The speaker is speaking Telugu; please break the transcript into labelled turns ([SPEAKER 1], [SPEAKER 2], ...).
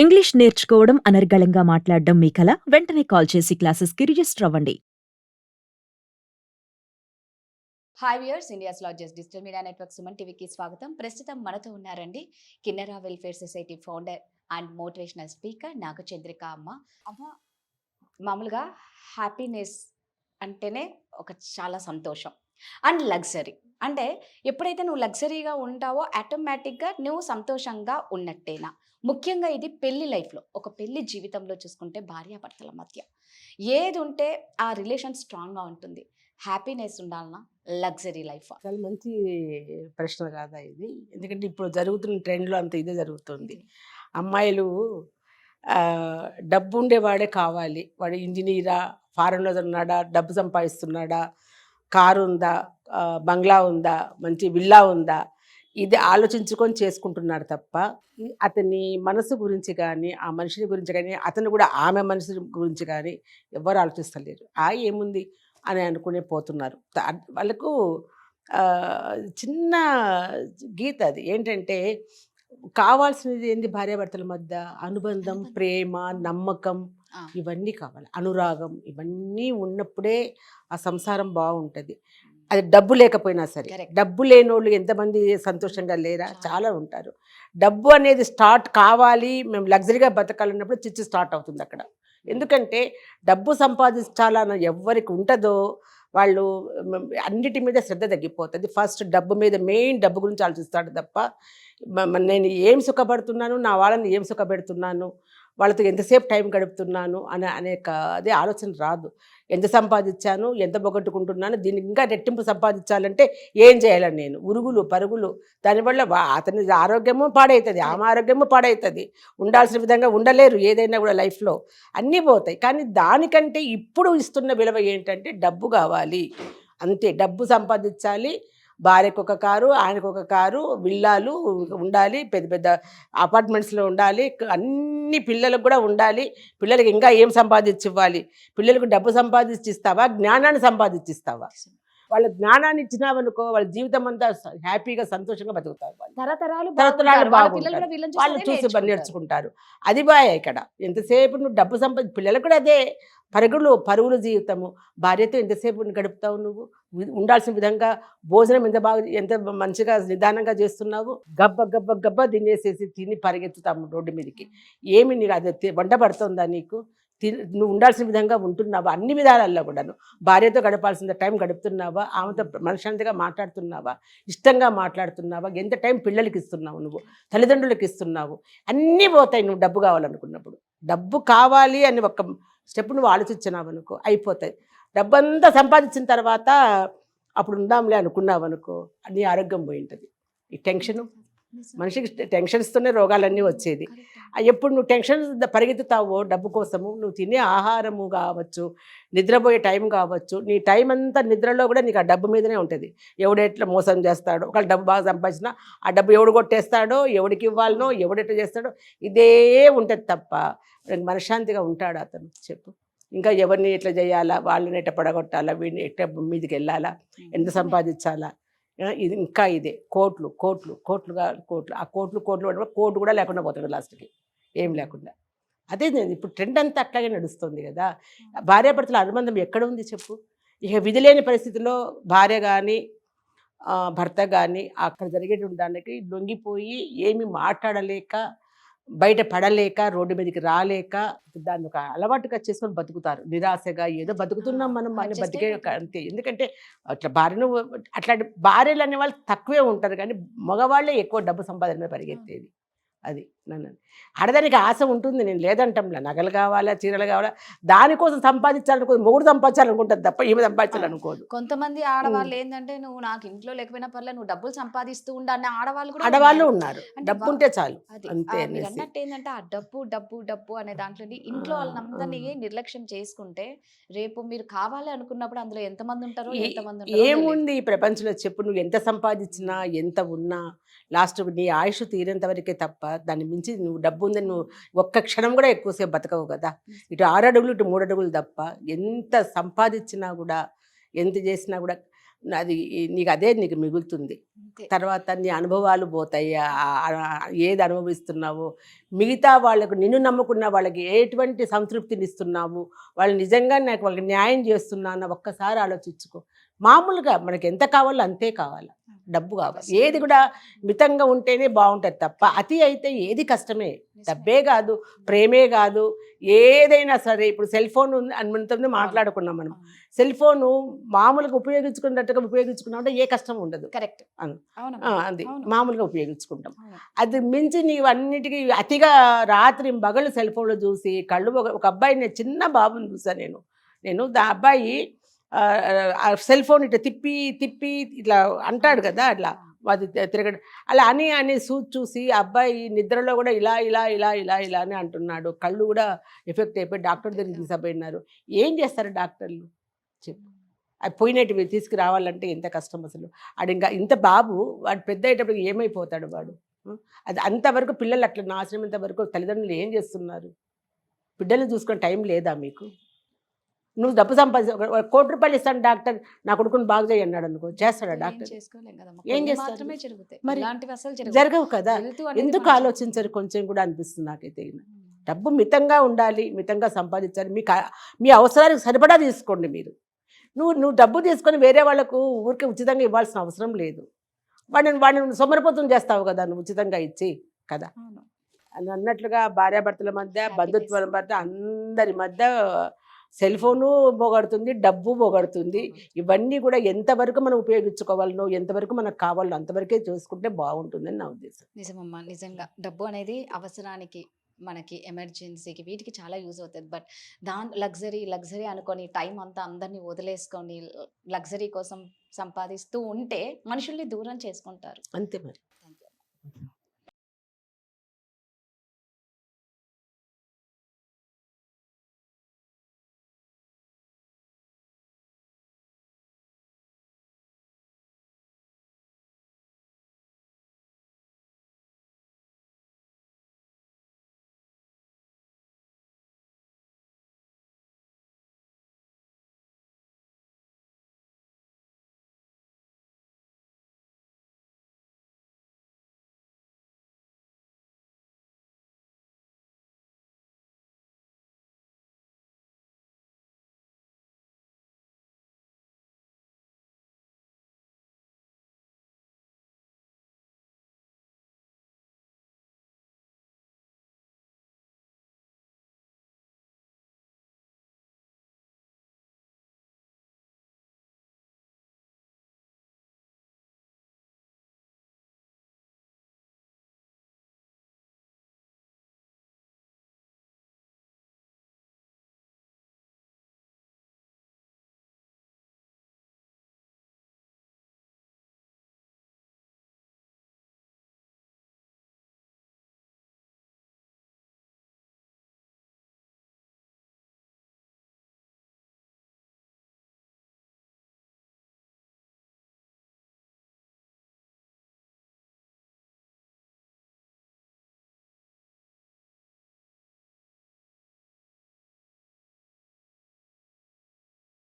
[SPEAKER 1] ఇంగ్లీష్ నేర్చుకోవడం అనర్గళంగా మాట్లాడడం మీ కల వెంటనే కాల్ చేసి క్లాసెస్కి రిజిస్టర్ అవ్వండి.
[SPEAKER 2] Hi viewers, India's largest digital media network Suman టీవీకి స్వాగతం. ప్రస్తుతం మనతో ఉన్నారండి Kinnera welfare society founder and motivational speaker Nagachandrika అమ్మ. అమ్మ, మామూలుగా హ్యాపీనెస్ అంటేనే ఒక చాలా సంతోషం అండ్ లగ్జరీ. అంటే ఎప్పుడైతే నువ్వు లగ్జరీగా ఉంటావో ఆటోమేటిక్గా నువ్వు సంతోషంగా ఉన్నట్టేనా. ముఖ్యంగా ఇది పెళ్లి లైఫ్లో, ఒక పెళ్లి జీవితంలో చూసుకుంటే భార్యాభర్తల మధ్య ఏది ఉంటే ఆ రిలేషన్ స్ట్రాంగ్గా ఉంటుంది. హ్యాపీనెస్ ఉండాలన్నా, లగ్జరీ లైఫా?
[SPEAKER 3] చాలా మంచి ప్రశ్న కాదా ఇది. ఎందుకంటే ఇప్పుడు జరుగుతున్న ట్రెండ్‌లో అంత ఇదే జరుగుతుంది. అమ్మాయిలు డబ్బు ఉండేవాడే కావాలి. వాడు ఇంజినీరా, ఫారెన్‌లో ఉన్నాడా, డబ్బు సంపాదిస్తున్నాడా, కారు ఉందా, బంగ్లా ఉందా, మంచి విల్లా ఉందా, ఇది ఆలోచించుకొని చేసుకుంటున్నాడు తప్ప అతని మనసు గురించి కానీ, ఆ మనిషిని గురించి కానీ, అతను కూడా ఆమె మనసు గురించి కానీ ఎవ్వరు ఆలోచిస్తలేరు. ఏముంది అని అనుకునే పోతున్నారు. వాళ్ళకు చిన్న గీత అది ఏంటంటే, కావాల్సినది ఏంది భార్యాభర్తల మధ్య అనుబంధం, ప్రేమ, నమ్మకం, ఇవన్నీ కావాలి. అనురాగం, ఇవన్నీ ఉన్నప్పుడే ఆ సంసారం బాగుంటుంది. అది డబ్బు లేకపోయినా సరే. డబ్బు లేనోళ్ళు ఎంతమంది సంతోషంగా లేరా? చాలా ఉంటారు. డబ్బు అనేది స్టార్ట్ కావాలి, మేము లగ్జరీగా బతకాలన్నప్పుడు చిచ్చు స్టార్ట్ అవుతుంది అక్కడ. ఎందుకంటే డబ్బు సంపాదించాలన్న ఎవరికి ఉంటుందో వాళ్ళు అన్నిటి మీద శ్రద్ధ తగ్గిపోతుంది. ఫస్ట్ డబ్బు మీద, మెయిన్ డబ్బు గురించి ఆలోచిస్తాడు తప్ప నేను ఏం సుఖపడుతున్నాను, నా వాళ్ళని ఏం సుఖపెడుతున్నాను, వాళ్ళతో ఎంతసేపు టైం గడుపుతున్నాను అదే ఆలోచన రాదు. ఎంత సంపాదించాను, ఎంత పొగట్టుకుంటున్నాను, దీనికి ఇంకా రెట్టింపు సంపాదించాలంటే ఏం చేయాలని నేను ఉరుగులు పరుగులు. దానివల్ల అతని ఆరోగ్యము పాడవుతుంది, ఆమె ఆరోగ్యము పాడవుతుంది. ఉండాల్సిన విధంగా ఉండలేరు. ఏదైనా కూడా లైఫ్లో అన్నీ పోతాయి. కానీ దానికంటే ఇప్పుడు ఇస్తున్న విలువ ఏంటంటే డబ్బు కావాలి అంతే. డబ్బు సంపాదించాలి. భార్యకు ఒక కారు, ఆయనకు ఒక కారు, విల్లాలు ఉండాలి, పెద్ద పెద్ద అపార్ట్మెంట్స్లో ఉండాలి, అన్ని పిల్లలకు కూడా ఉండాలి. పిల్లలకి ఇంకా ఏం సంపాదించి ఇవ్వాలి? పిల్లలకు డబ్బు సంపాదించి ఇస్తావా, జ్ఞానాన్ని సంపాదించిస్తావా? వాళ్ళ జ్ఞానాన్ని ఇచ్చినావనుకో, వాళ్ళ జీవితం అంతా హ్యాపీగా సంతోషంగా బతుకుతారు.
[SPEAKER 2] తరతరాలు
[SPEAKER 3] బాగుంటారు. వాళ్ళు చూసి నేర్చుకుంటారు. అది బాయ్. ఇక్కడ ఎంతసేపు నువ్వు డబ్బు పిల్లలకు కూడా అదే పరుగులు జీవితము. భార్యతో ఎంతసేపు గడుపుతావు నువ్వు? ఉండాల్సిన విధంగా భోజనం ఎంత మంచిగా నిదానంగా చేస్తున్నావు? గబ్బ తినేసేసి తిని పరిగెత్తుతాము రోడ్డు మీదకి. ఏమి నీకు అది వంట పడుతుందా నీకు? నువ్వు ఉండాల్సిన విధంగా ఉంటున్నావా? అన్ని విధాలల్లో కూడాను భార్యతో గడపాల్సిన టైం గడుపుతున్నావా? ఆమెతో మనశ్శాంతిగా మాట్లాడుతున్నావా? ఇష్టంగా మాట్లాడుతున్నావా? ఎంత టైం పిల్లలకి ఇస్తున్నావు, నువ్వు తల్లిదండ్రులకి ఇస్తున్నావు? అన్నీ పోతాయి నువ్వు డబ్బు కావాలనుకున్నప్పుడు. డబ్బు కావాలి అని ఒక స్టెప్ నువ్వు ఆలోచించినావు అనుకో, అయిపోతాయి. డబ్బంతా సంపాదించిన తర్వాత అప్పుడు ఉందాంలే అనుకున్నావు అనుకో, నీ ఆరోగ్యం పోయి ఉంటుంది. ఈ టెన్షను, మనిషికి టెన్షన్స్తోనే రోగాలన్నీ వచ్చేది. ఎప్పుడు నువ్వు టెన్షన్ పరిగెత్తుతావో డబ్బు కోసము, నువ్వు తినే ఆహారము కావచ్చు, నిద్రపోయే టైం కావచ్చు, నీ టైం అంతా నిద్రలో కూడా నీకు ఆ డబ్బు మీదనే ఉంటుంది. ఎవడెట్లా మోసం చేస్తాడో, ఒకళ్ళు డబ్బు బాగా సంపాదించినా ఆ డబ్బు ఎవడు కొట్టేస్తాడో, ఎవడికి ఇవ్వాలనో, ఎవడెట్లా చేస్తాడో ఇదే ఉంటుంది తప్ప మనశ్శాంతిగా ఉంటాడు అతను? చెప్పు. ఇంకా ఎవరిని ఎట్లా చేయాలా, వాళ్ళని ఎట్లా పడగొట్టాలా, వీడిని ఎట్లా మీదకి వెళ్ళాలా, ఎంత సంపాదించాలా, ఇది ఇంకా ఇదే కోట్లు ఆ కోట్లు కోటు కూడా లేకుండా పోతాడు లాస్ట్కి, ఏం లేకుండా. అదే ఇప్పుడు ట్రెండ్ అంతా అట్లాగే నడుస్తుంది కదా. భార్యాభర్తల అనుబంధం ఎక్కడ ఉంది చెప్పు? ఇక విధి లేని పరిస్థితిలో భార్య కానీ భర్త కానీ అక్కడ జరిగేటువంటి దానికి లొంగిపోయి ఏమి మాట్లాడలేక, బయట పడలేక, రోడ్డు మీదకి రాలేక దాన్ని ఒక అలవాటుగా చేసుకొని బతుకుతారు. నిరాశగా ఏదో బతుకుతున్నాం మనం అని బతికే అంతే. ఎందుకంటే అట్లా భార్యను అట్లాంటి భార్యలు అనే వాళ్ళు తక్కువే ఉంటారు, కానీ మగవాళ్ళే ఎక్కువ డబ్బు సంపాదన మీద పరిగెత్తేది. అది నన్ను ఆడదానికి ఆశ ఉంటుంది, నేను లేదంటంలా. నగలు కావాలా, చీరలు కావాలా, దానికోసం సంపాదించాలనుకో, మొగుడు సంపాదించాలనుకుంటుంది తప్ప ఈమె సంపాదించాలనుకోదు.
[SPEAKER 2] కొంతమంది ఆడవాళ్ళు ఏంటంటే, నువ్వు నాకు ఇంట్లో లేకపోయినా పర్లేదు, నువ్వు డబ్బులు సంపాదిస్తూ ఉండ అనే
[SPEAKER 3] ఆడవాళ్ళు ఉన్నారు. డబ్బు ఉంటే చాలు అంతే.
[SPEAKER 2] అన్నట్టు ఏంటంటే ఆ డబ్బు డబ్బు డబ్బు అనే దాంట్లో ఇంట్లో వాళ్ళందరినీ నిర్లక్ష్యం చేసుకుంటే, రేపు మీరు కావాలి అనుకున్నప్పుడు అందులో ఎంతమంది ఉంటారో ఎంతమంది
[SPEAKER 3] ఏముంది ఈ ప్రపంచంలో చెప్పు? నువ్వు ఎంత సంపాదించినా, ఎంత ఉన్నా, లాస్ట్ నీ ఆయుష్ తీరేంత వరకే తప్ప దాన్ని మించి నువ్వు డబ్బు ఉందని నువ్వు ఒక్క క్షణం కూడా ఎక్కువసేపు బతకవు కదా. ఇటు 6 అడుగులు ఇటు 3 అడుగులు తప్ప ఎంత సంపాదించినా కూడా, ఎంత చేసినా కూడా అది నీకు అదే నీకు మిగులుతుంది.
[SPEAKER 2] అంతే.
[SPEAKER 3] తర్వాత నీ అనుభవాలు పోతాయి. ఏది అనుభవిస్తున్నావో, మిగతా వాళ్ళకు నిన్ను నమ్ముకున్న వాళ్ళకి ఎటువంటి సంతృప్తినిస్తున్నావు, వాళ్ళు నిజంగా నాకు వాళ్ళకి న్యాయం చేస్తున్నాను ఒక్కసారి ఆలోచించుకో. మామూలుగా మనకి ఎంత కావాలో అంతే కావాలి, డబ్బు కావాలి. ఏది కూడా మితంగా ఉంటేనే బాగుంటుంది తప్ప అతి అయితే ఏది కష్టమే. డబ్బే కాదు, ప్రేమే కాదు, ఏదైనా సరే. ఇప్పుడు సెల్ ఫోన్ మనతో మాట్లాడుకున్నాం మనం. సెల్ ఫోను మామూలుగా ఉపయోగించుకున్నట్టుగా ఉపయోగించుకున్నామంటే ఏ కష్టం ఉండదు.
[SPEAKER 2] కరెక్ట్.
[SPEAKER 3] అవును.
[SPEAKER 2] అవును.
[SPEAKER 3] అది
[SPEAKER 2] అవును.
[SPEAKER 3] మామూలుగా ఉపయోగించుకుంటాం.
[SPEAKER 2] అవును.
[SPEAKER 3] అది మించి నీవు అన్నిటికీ అతిగా రాత్రి పగలు సెల్ ఫోన్లో చూసి కళ్ళు ఒక అబ్బాయిని, చిన్న బాబుని చూసాను నేను అబ్బాయి సెల్ ఫోన్ ఇట్లా తిప్పి తిప్పి ఇట్లా అంటాడు కదా, అట్లా అది తిరగడం అలా అని చూసి అబ్బాయి నిద్రలో కూడా ఇలా ఇలా ఇలా ఇలా ఇలా అని అంటున్నాడు. కళ్ళు కూడా ఎఫెక్ట్ అయిపోయి డాక్టర్ దగ్గరికి తీసుకుపోయినారు. ఏం చేస్తారు డాక్టర్లు చెప్పు? అది పోయినట్టు తీసుకురావాలంటే ఎంత కష్టం అసలు. అది ఇంకా ఇంత బాబు వాడు పెద్ద అయ్యేటప్పటికి ఏమైపోతాడు వాడు? అది అంతవరకు పిల్లలు అట్లా నాశనం వరకు తల్లిదండ్రులు ఏం చేస్తున్నారు? బిడ్డలు చూసుకునే టైం లేదా మీకు? నువ్వు డబ్బు సంపాదించ ₹1,00,00,000 ఇస్తాను డాక్టర్, నా కొడుకుని బాగు చేయి అన్నాడు అనుకో, చేస్తాడా డాక్టర్? ఏం చేస్తారు? మరి జరగవు కదా. ఎందుకు ఆలోచించరు కొంచెం కూడా అనిపిస్తుంది నాకైతే. డబ్బు మితంగా ఉండాలి, మితంగా సంపాదించాలి. మీ అవసరానికి సరిపడా తీసుకోండి మీరు. నువ్వు డబ్బు తీసుకొని వేరే వాళ్ళకు ఊరికే ఉచితంగా ఇవ్వాల్సిన అవసరం లేదు. వాడిని సొమ్మరిపోతం చేస్తావు కదా నువ్వు ఉచితంగా ఇచ్చి కదా. అని అన్నట్లుగా భార్యాభర్తల మధ్య, బంధుత్వాల మధ్య, అందరి మధ్య సెల్ ఫోను పోగొడుతుంది, డబ్బు పోగొడుతుంది. ఇవన్నీ కూడా ఎంతవరకు మనం ఉపయోగించుకోవాలనో, ఎంతవరకు మనకు కావాలో అంతవరకే చూసుకుంటే బాగుంటుందని నా ఉద్దేశం.
[SPEAKER 2] నిజమమ్మా. నిజంగా డబ్బు అనేది అవసరానికి, మనకి ఎమర్జెన్సీకి, వీటికి చాలా యూజ్ అవుతుంది. బట్ లగ్జరీ అనుకొని టైం అంతా అందరినీ వదిలేసుకొని లగ్జరీ కోసం సంపాదిస్తూ ఉంటే మనుషుల్ని దూరం చేసుకుంటారు.
[SPEAKER 3] అంతే మరి.